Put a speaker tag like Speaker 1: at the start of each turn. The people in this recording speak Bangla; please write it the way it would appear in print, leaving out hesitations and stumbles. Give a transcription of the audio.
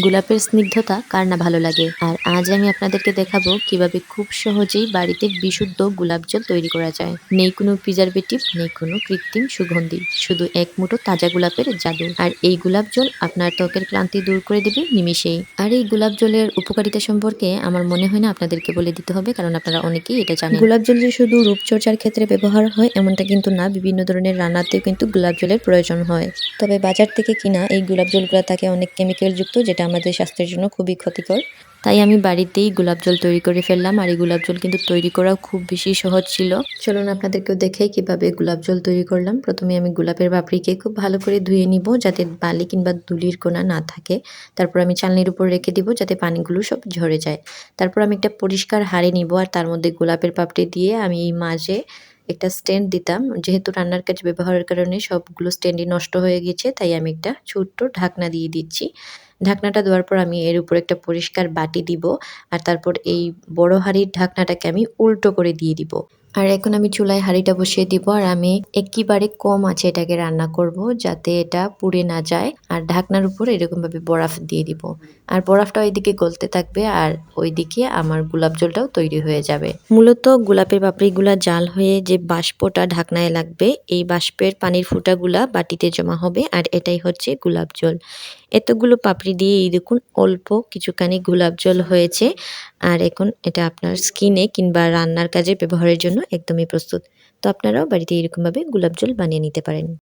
Speaker 1: গোলাপের স্নিগ্ধতা কার না ভালো লাগে। আর আজ আমি আপনাদেরকে দেখাবো কিভাবে খুব সহজেই বাড়িতে বিশুদ্ধ গোলাপ জল তৈরি করা যায়। নেই কোনো প্রিজারভেটিভ, নেই কোনো কৃত্রিম সুগন্ধি, শুধু এক মুঠো তাজা গোলাপের জাদু। আর এই গোলাপ জল আপনার ত্বকের ক্লান্তি দূর করে দেবে নিমিষেই। আর এই গোলাপ জলের উপকারিতা সম্পর্কে আমার মনে হয় না আপনাদেরকে বলে দিতে হবে, কারণ আপনারা অনেকেই এটা জানেন। গোলাপ জল যে শুধু রূপচর্চার ক্ষেত্রে ব্যবহার হয় এমনটা কিন্তু না, বিভিন্ন ধরনের রান্নাতেও কিন্তু গোলাপ জলের প্রয়োজন হয়। তবে বাজার থেকে কিনা এই গোলাপ জলগুলো থাকে অনেক কেমিক্যাল যুক্ত, যেটা আমাদের স্বাস্থ্যের জন্য খুবই ক্ষতিকর। তাই আমি বাড়িতেই গোলাপ জল তৈরি করে ফেললাম। আর এই গোলাপ জল কিন্তু তৈরি করাও খুব বেশি সহজ ছিল। চলুন আপনাদেরকেও দেখাই কিভাবে গোলাপ জল তৈরি করলাম। প্রথমে আমি গোলাপের পাপড়িকে খুব ভালো করে ধুয়ে নিব, যাতে বালি কিংবা ধুলির কোনা না থাকে। তারপর আমি চালনির উপর রেখে দিব, যাতে পানিগুলো সব ঝরে যায়। তারপর আমি একটা পরিষ্কার হাঁড়ি নিব, আর তার মধ্যে গোলাপের পাপড়ি দিয়ে আমি এই মাঝে একটা স্ট্যান্ড দিতাম। যেহেতু রান্নার কাজে ব্যবহারের কারণে সবগুলো স্ট্যান্ডই নষ্ট হয়ে গেছে, তাই আমি একটা ছোট্ট ঢাকনা দিয়ে দিচ্ছি। ঢাকনাটা দেওয়ার পর আমি এর উপর একটা পরিষ্কার বাটি দিব, আর তারপর এই বড় হাঁড়ির ঢাকনাটাকে আমি উল্টো করে দিয়ে দিব। আর এখন আমি চুলায় হাঁড়িটা বসিয়ে দিব, আর আমি একেবারে কম আঁচে এটাকে রান্না করব, যাতে এটা পুড়ে না যায়। আর ঢাকনার উপর এরকমভাবে বরফ দিয়ে দিব, আর বরফটা ওইদিকে গলতে থাকবে, আর ওইদিকে আমার গোলাপ জলটাও তৈরি হয়ে যাবে। মূলত গোলাপের পাপড়িগুলা জাল হয়ে যে বাষ্পটা ঢাকনায় লাগবে, এই বাষ্পের পানির ফোঁটাগুলা বাটিতে জমা হবে, আর এটাই হচ্ছে গোলাপ জল। এতগুলো পাপড়ি দিয়ে এই দেখুন অল্প কিছুখানি গোলাপ জল হয়েছে। আর এখন এটা আপনার স্কিনে কিংবা রান্নার কাজে ব্যবহারের জন্য একদমই প্রস্তুত। তো আপনারাও বাড়িতে এরকমভাবে গোলাপ জল বানিয়ে নিতে পারেন।